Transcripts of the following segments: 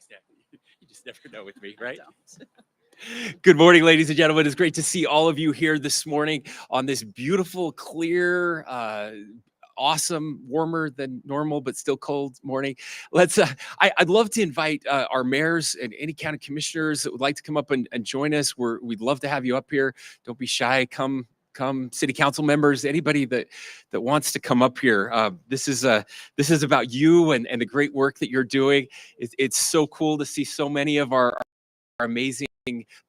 You just never know with me, right? Don't. Good morning, ladies and gentlemen. It's great to see all of you here this morning on this beautiful, clear, awesome, warmer than normal, but still cold morning. I'd love to invite our mayors and any county commissioners that would like to come up and join us. We'd love to have you up here. Don't be shy. Come, city council members, anybody that wants to come up here. This is about you and the great work that you're doing. It's so cool to see so many of our amazing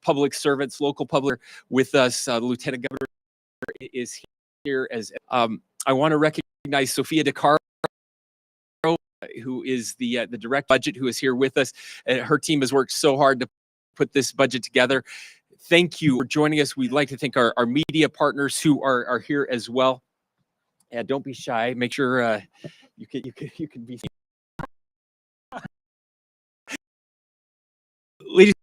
public servants, local public with us. The Lieutenant Governor is here I want to recognize Sophia DeCaro, who is the direct budget, who is here with us. Her team has worked so hard to put this budget together. Thank you for joining us. We'd like to thank our media partners who are here as well. And don't be shy. Make sure you can be. Ladies,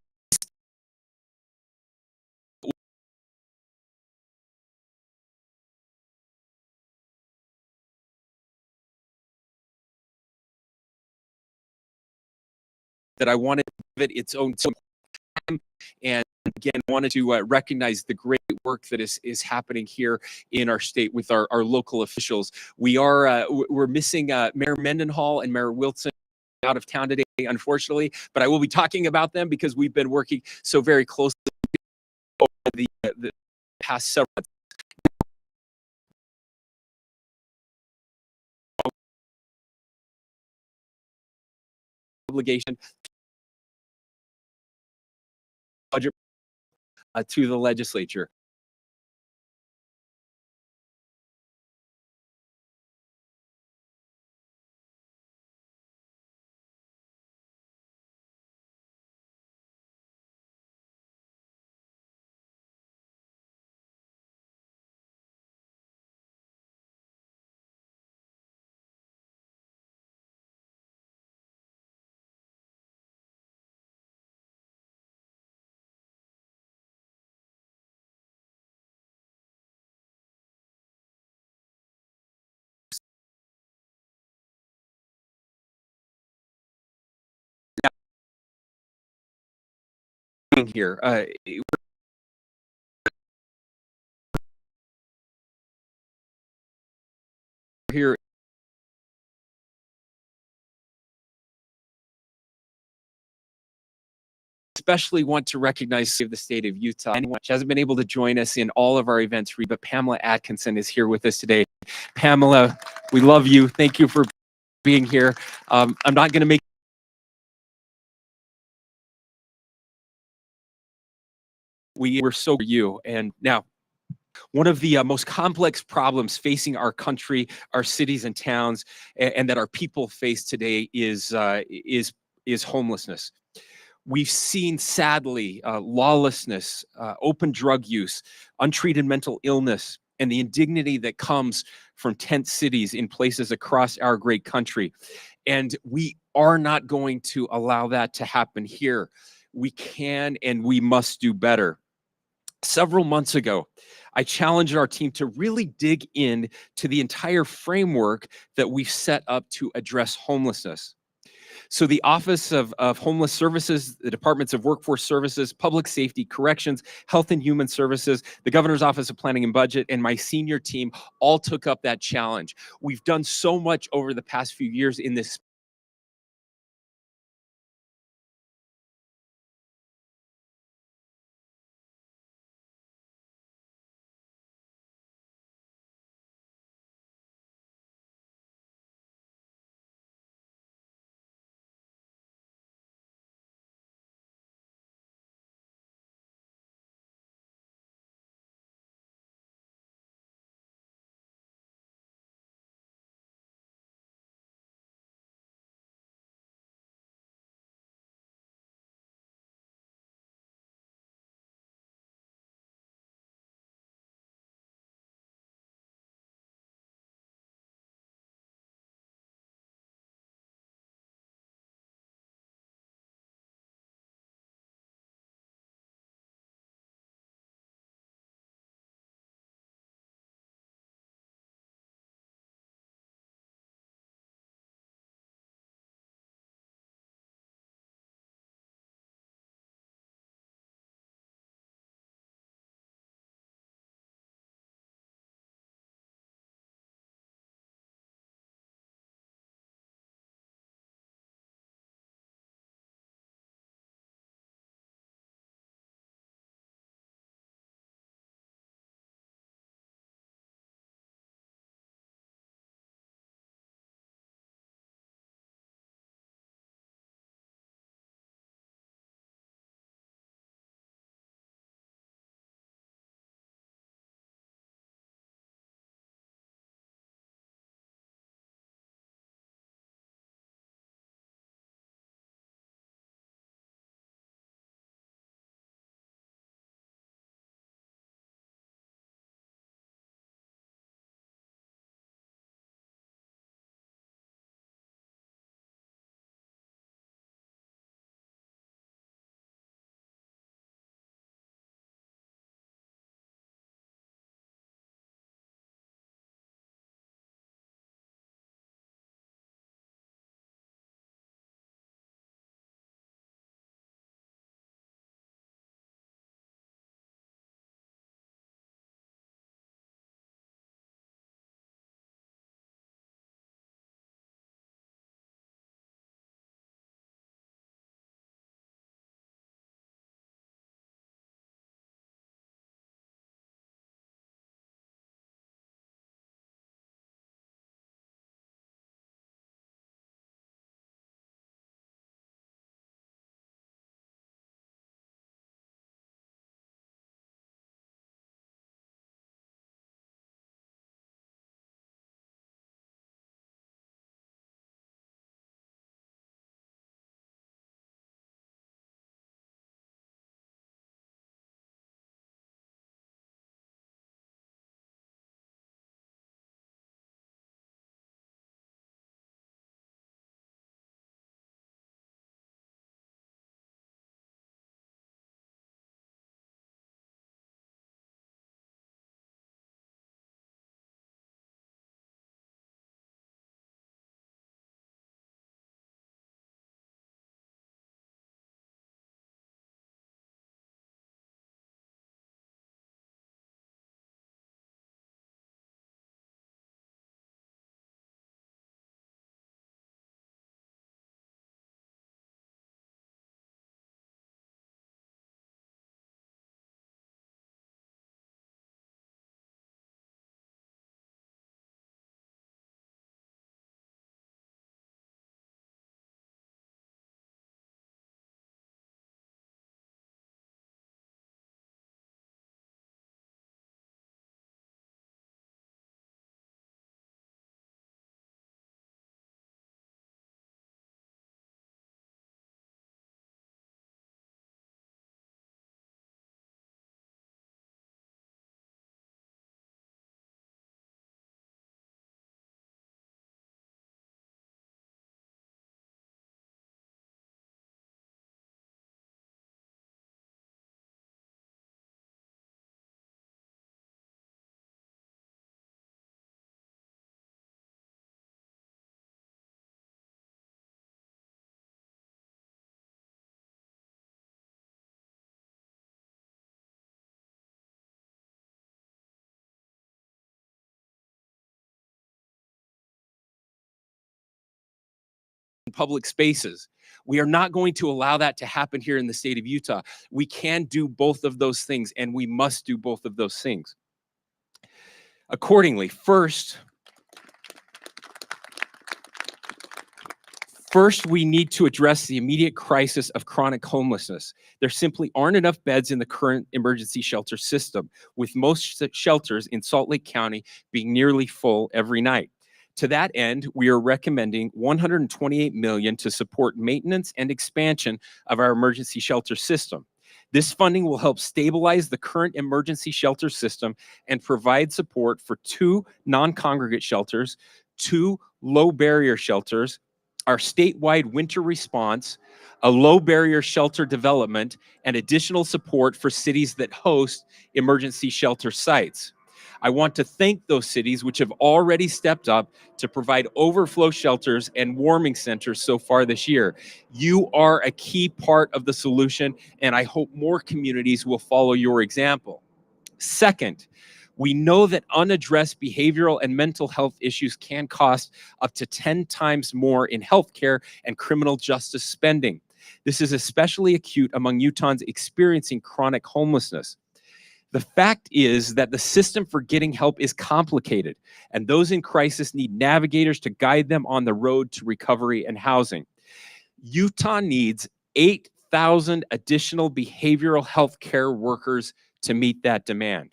that I wanted to give it its own time, and again wanted to recognize the great work that is happening here in our state with our local officials. We're missing Mayor Mendenhall and Mayor Wilson out of town today, unfortunately, but I will be talking about them because we've been working so very closely over the past several months. Obligation budget to the legislature. Here, here especially want to recognize the state of Utah. Anyone who hasn't been able to join us in all of our events, but Pamela Atkinson is here with us today. Pamela, we love you. Thank you for being here. I'm not going to make we're so you. And now, one of the most complex problems facing our country, our cities and towns, and that our people face today is homelessness. We've seen, sadly, lawlessness, open drug use, untreated mental illness, and the indignity that comes from tent cities in places across our great country. And we are not going to allow that to happen here. We can and we must do better. Several months ago, I challenged our team to really dig in to the entire framework that we've set up to address homelessness. So the Office of Homeless Services, the Departments of Workforce Services, Public Safety, Corrections, Health and Human Services, the Governor's Office of Planning and Budget, and my senior team all took up that challenge. We've done so much over the past few years in this public spaces. We are not going to allow that to happen here in the state of Utah. We can do both of those things, and we must do both of those things. Accordingly, first, we need to address the immediate crisis of chronic homelessness. There simply aren't enough beds in the current emergency shelter system, with most shelters in Salt Lake County being nearly full every night. To that end, we are recommending $128 million to support maintenance and expansion of our emergency shelter system. This funding will help stabilize the current emergency shelter system and provide support for 2 non-congregate shelters, 2 low-barrier shelters, our statewide winter response, a low-barrier shelter development, and additional support for cities that host emergency shelter sites. I want to thank those cities which have already stepped up to provide overflow shelters and warming centers so far this year. You are a key part of the solution, and I hope more communities will follow your example. Second, we know that unaddressed behavioral and mental health issues can cost up to 10 times more in healthcare and criminal justice spending. This is especially acute among Utahns experiencing chronic homelessness. The fact is that the system for getting help is complicated, and those in crisis need navigators to guide them on the road to recovery and housing. Utah needs 8,000 additional behavioral health care workers to meet that demand.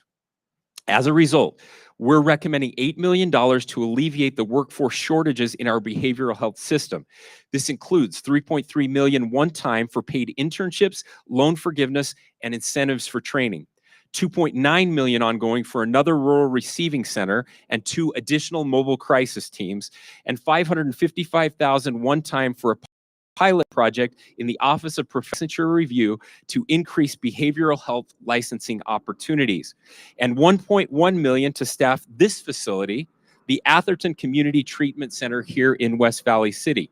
As a result, we're recommending $8 million to alleviate the workforce shortages in our behavioral health system. This includes $3.3 million one-time for paid internships, loan forgiveness, and incentives for training. $2.9 million ongoing for another rural receiving center and 2 additional mobile crisis teams, and $555,000 one-time for a pilot project in the Office of Professional Review to increase behavioral health licensing opportunities, and $1.1 million to staff this facility, the Atherton Community Treatment Center here in West Valley City.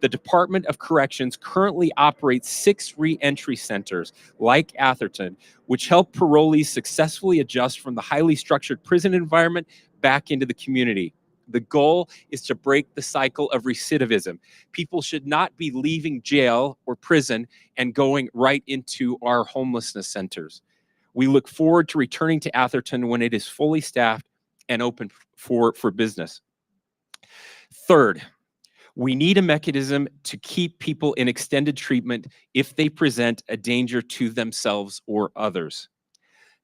The Department of Corrections currently operates 6 re-entry centers like Atherton, which help parolees successfully adjust from the highly structured prison environment back into the community. The goal is to break the cycle of recidivism. People should not be leaving jail or prison and going right into our homelessness centers. We look forward to returning to Atherton when it is fully staffed and open for business. Third, we need a mechanism to keep people in extended treatment if they present a danger to themselves or others.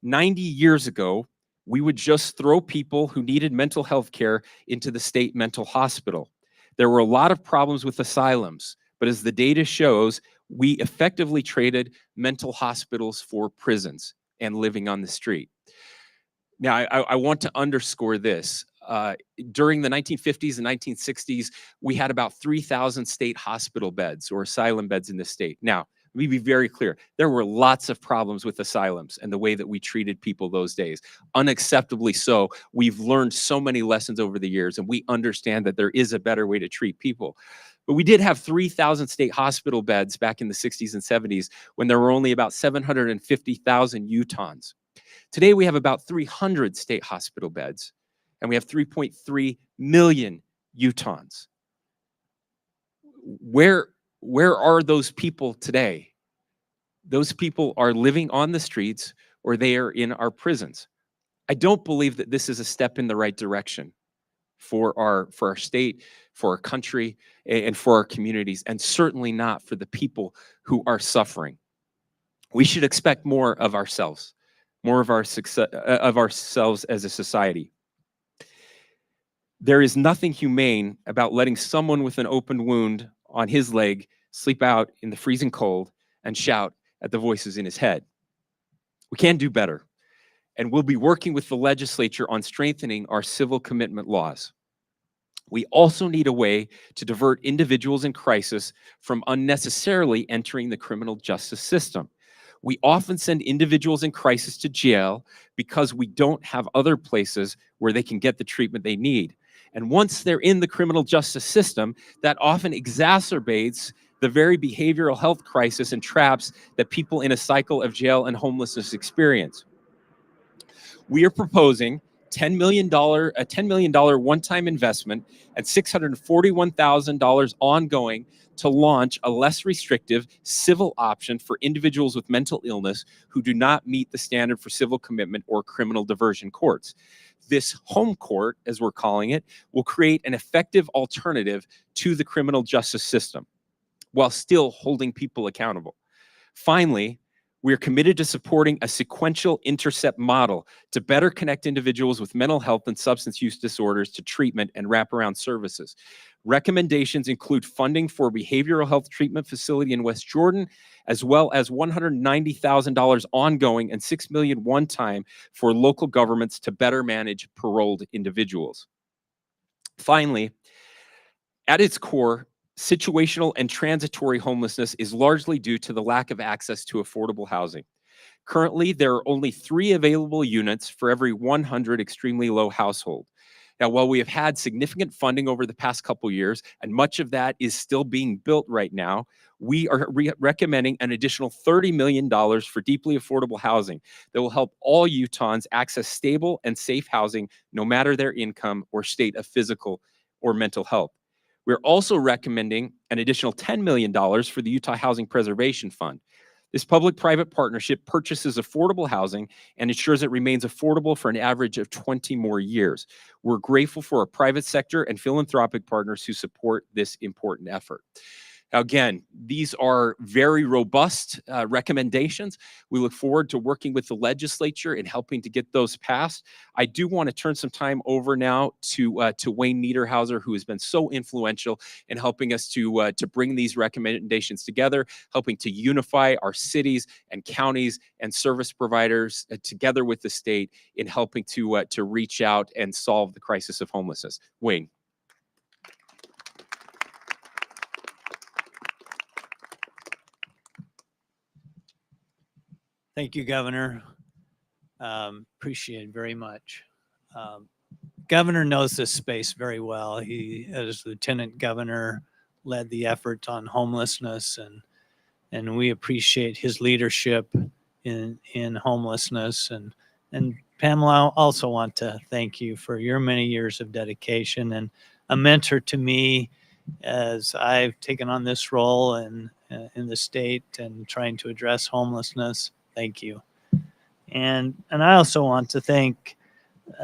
90 years ago, we would just throw people who needed mental health care into the state mental hospital. There were a lot of problems with asylums, but as the data shows, we effectively traded mental hospitals for prisons and living on the street. Now, I want to underscore this. During the 1950s and 1960s, we had about 3,000 state hospital beds or asylum beds in the state. Now, let me be very clear. There were lots of problems with asylums and the way that we treated people those days. Unacceptably so. We've learned so many lessons over the years, and we understand that there is a better way to treat people. But we did have 3,000 state hospital beds back in the 60s and 70s when there were only about 750,000 Utahns. Today, we have about 300 state hospital beds, and we have 3.3 million Utahns. Where are those people today? Those people are living on the streets or they are in our prisons. I don't believe that this is a step in the right direction for our state, for our country, and for our communities, and certainly not for the people who are suffering. We should expect more of ourselves, more of ourselves as a society. There is nothing humane about letting someone with an open wound on his leg sleep out in the freezing cold and shout at the voices in his head. We can do better, and we'll be working with the legislature on strengthening our civil commitment laws. We also need a way to divert individuals in crisis from unnecessarily entering the criminal justice system. We often send individuals in crisis to jail because we don't have other places where they can get the treatment they need. And once they're in the criminal justice system, that often exacerbates the very behavioral health crisis and traps that people in a cycle of jail and homelessness experience. We are proposing a $10 million one-time investment and $641,000 ongoing to launch a less restrictive civil option for individuals with mental illness who do not meet the standard for civil commitment or criminal diversion courts. This home court, as we're calling it, will create an effective alternative to the criminal justice system while still holding people accountable. Finally, we are committed to supporting a sequential intercept model to better connect individuals with mental health and substance use disorders to treatment and wraparound services. Recommendations include funding for a behavioral health treatment facility in West Jordan, as well as $190,000 ongoing and $6 million one-time for local governments to better manage paroled individuals. Finally, at its core, situational and transitory homelessness is largely due to the lack of access to affordable housing. Currently, there are only 3 available units for every 100 extremely low household. Now, while we have had significant funding over the past couple years, and much of that is still being built right now, we are recommending an additional $30 million for deeply affordable housing that will help all Utahns access stable and safe housing, no matter their income or state of physical or mental health. We're also recommending an additional $10 million for the Utah Housing Preservation Fund. This public-private partnership purchases affordable housing and ensures it remains affordable for an average of 20 more years. We're grateful for our private sector and philanthropic partners who support this important effort. Now, again, these are very robust recommendations. We look forward to working with the legislature and helping to get those passed. I do want to turn some time over now to Wayne Niederhauser, who has been so influential in helping us to bring these recommendations together, helping to unify our cities and counties and service providers together with the state in helping to reach out and solve the crisis of homelessness. Wayne. Thank you, Governor. Appreciate it very much. Governor knows this space very well. He, as Lieutenant Governor, led the effort on homelessness, and we appreciate his leadership in homelessness. And Pamela, I also want to thank you for your many years of dedication and a mentor to me as I've taken on this role in the state and trying to address homelessness. Thank you. And I also want to thank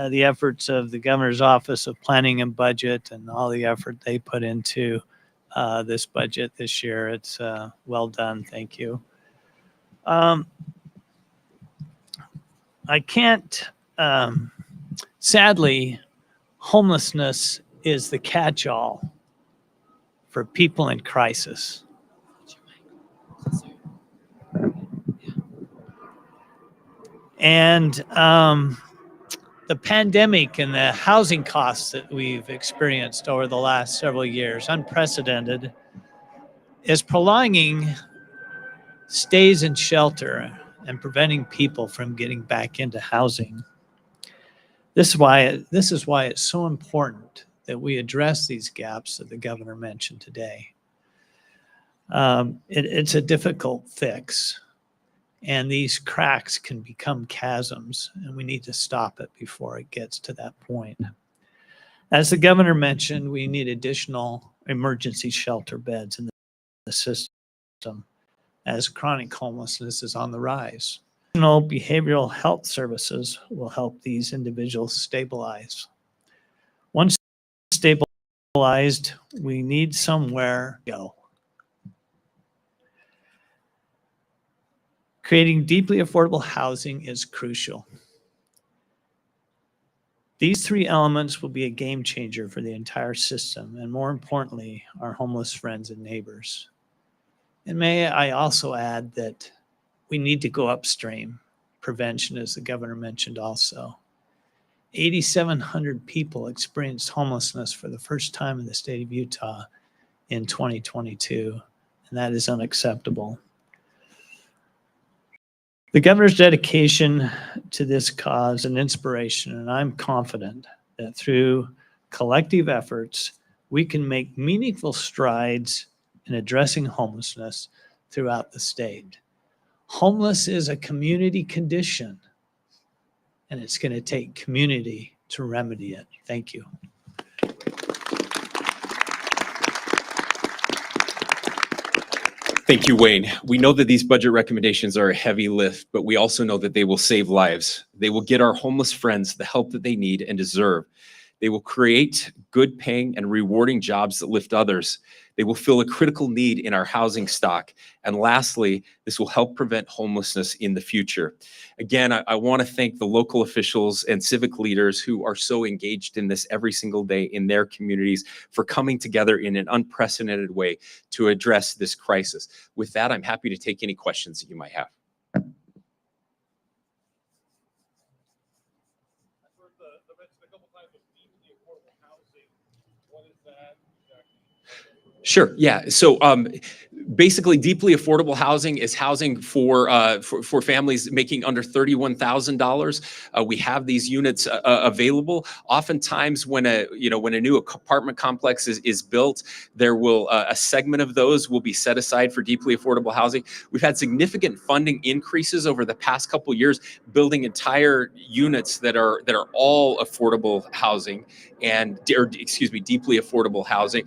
the efforts of the Governor's Office of Planning and Budget and all the effort they put into this budget this year. It's well done. Thank you. I can't, sadly, homelessness is the catch-all for people in crisis. And the pandemic and the housing costs that we've experienced over the last several years, unprecedented, is prolonging stays in shelter and preventing people from getting back into housing. This is why it's so important that we address these gaps that the governor mentioned today. It's a difficult fix. And these cracks can become chasms, and we need to stop it before it gets to that point. As the governor mentioned, we need additional emergency shelter beds in the system as chronic homelessness is on the rise. Behavioral health services will help these individuals stabilize. Once stabilized, we need somewhere to go. Creating deeply affordable housing is crucial. These 3 elements will be a game changer for the entire system, and more importantly, our homeless friends and neighbors. And may I also add that we need to go upstream. Prevention, as the governor mentioned also. 8,700 people experienced homelessness for the first time in the state of Utah in 2022, and that is unacceptable. The governor's dedication to this cause and inspiration, and I'm confident that through collective efforts, we can make meaningful strides in addressing homelessness throughout the state. Homeless is a community condition, and it's going to take community to remedy it. Thank you. Thank you, Wayne. We know that these budget recommendations are a heavy lift, but we also know that they will save lives. They will get our homeless friends the help that they need and deserve. They will create good paying and rewarding jobs that lift others. They will fill a critical need in our housing stock. And lastly, this will help prevent homelessness in the future. Again, I want to thank the local officials and civic leaders who are so engaged in this every single day in their communities for coming together in an unprecedented way to address this crisis. With that, I'm happy to take any questions that you might have. Sure. Yeah. So basically, deeply affordable housing is housing for families making under $31,000. We have these units available. Oftentimes, when a new apartment complex is built, there will a segment of those will be set aside for deeply affordable housing. We've had significant funding increases over the past couple years, building entire units that are all affordable housing deeply affordable housing.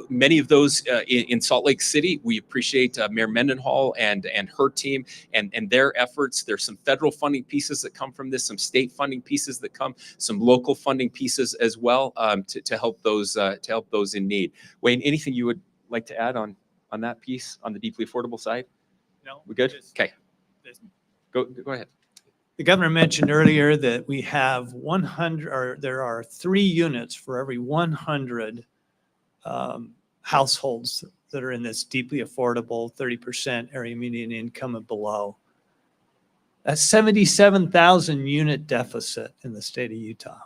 Many of those in Salt Lake City. We appreciate Mayor Mendenhall and her team and their efforts. There's some federal funding pieces that come from this, some state funding pieces that come, some local funding pieces as well to help those in need. Wayne, anything you would like to add on that piece on the deeply affordable side? No. We good? Okay. Go ahead. The governor mentioned earlier that we have 100, or there are 3 units for every 100 households that are in this deeply affordable 30% area median income and below. That's 77,000 unit deficit in the state of Utah.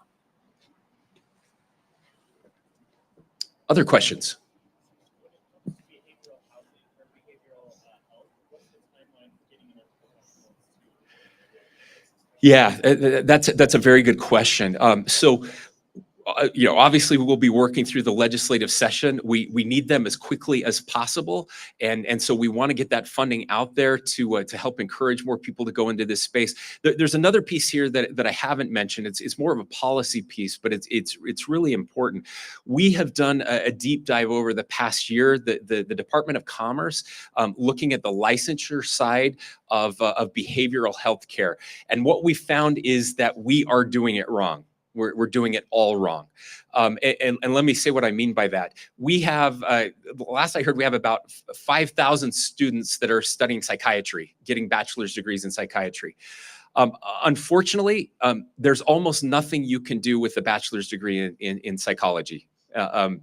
Other questions? Yeah, that's a very good question. Obviously we will be working through the legislative session. We need them as quickly as possible, and so we want to get that funding out there to help encourage more people to go into this space. There's another piece here that I haven't mentioned. It's more of a policy piece, but it's really important. We have done a deep dive over the past year. The Department of Commerce looking at the licensure side of behavioral health care, and what we found is that we are doing it wrong. We're doing it all wrong. And let me say what I mean by that. We have, last I heard, we have about 5,000 students that are studying psychiatry, getting bachelor's degrees in psychiatry. Unfortunately, there's almost nothing you can do with a bachelor's degree in psychology. I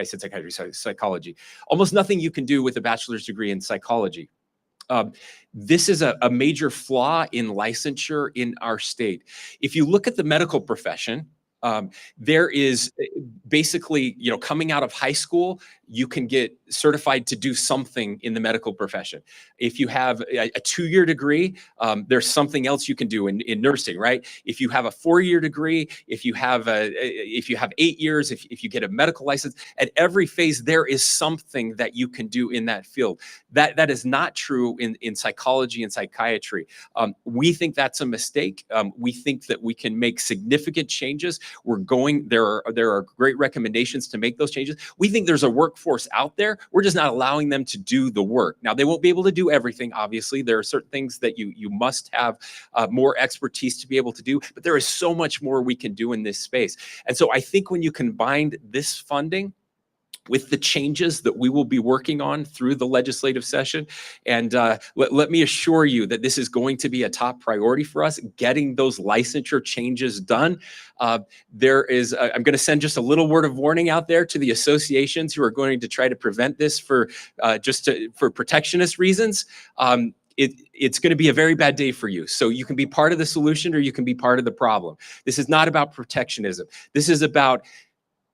said psychiatry, sorry, psychology. Almost nothing you can do with a bachelor's degree in psychology. This is a major flaw in licensure in our state. If you look at the medical profession, there is basically, coming out of high school, you can get certified to do something in the medical profession. If you have a 2-year degree, there's something else you can do in nursing, right? If you have a 4-year degree, if you have 8 years, if you get a medical license, at every phase there is something that you can do in that field. That is not true in psychology and psychiatry. We think that's a mistake. We think that we can make significant changes. There are great recommendations to make those changes. We think there's a workforce out there. We're just not allowing them to do the work. Now, they won't be able to do everything, obviously. There are certain things that you must have more expertise to be able to do, but there is so much more we can do in this space. And so I think when you combine this funding with the changes that we will be working on through the legislative session. And let me assure you that this is going to be a top priority for us, getting those licensure changes done. I'm going to send just a little word of warning out there to the associations who are going to try to prevent this for protectionist reasons. It's going to be a very bad day for you. So you can be part of the solution or you can be part of the problem. This is not about protectionism. This is about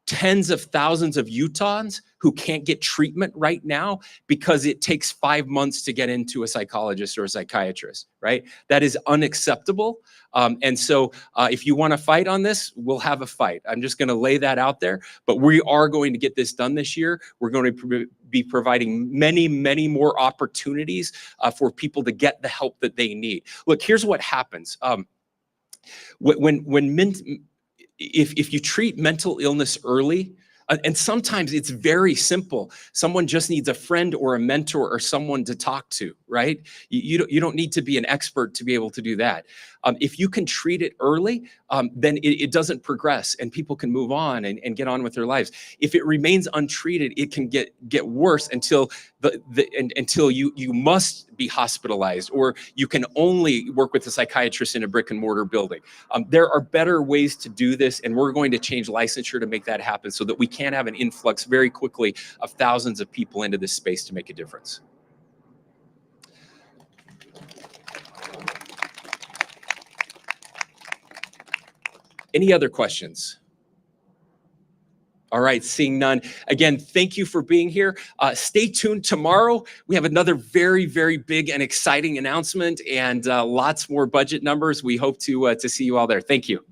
tens of thousands of Utahns who can't get treatment right now because it takes 5 months to get into a psychologist or a psychiatrist, right? That is unacceptable. And so if you want to fight on this, we'll have a fight. I'm just going to lay that out there, but we are going to get this done this year. We're going to be providing many, many more opportunities for people to get the help that they need. Look, here's what happens. if you treat mental illness early, and sometimes it's very simple. Someone just needs a friend or a mentor or someone to talk to, right? You don't need to be an expert to be able to do that. If you can treat it early, then it doesn't progress and people can move on and get on with their lives. If it remains untreated, it can get worse until until you must be hospitalized, or you can only work with a psychiatrist in a brick and mortar building. There are better ways to do this, and we're going to change licensure to make that happen so that we can have an influx very quickly of thousands of people into this space to make a difference. Any other questions? All right, seeing none. Again, thank you for being here. Stay tuned tomorrow. We have another very, very big and exciting announcement and lots more budget numbers. We hope to see you all there. Thank you.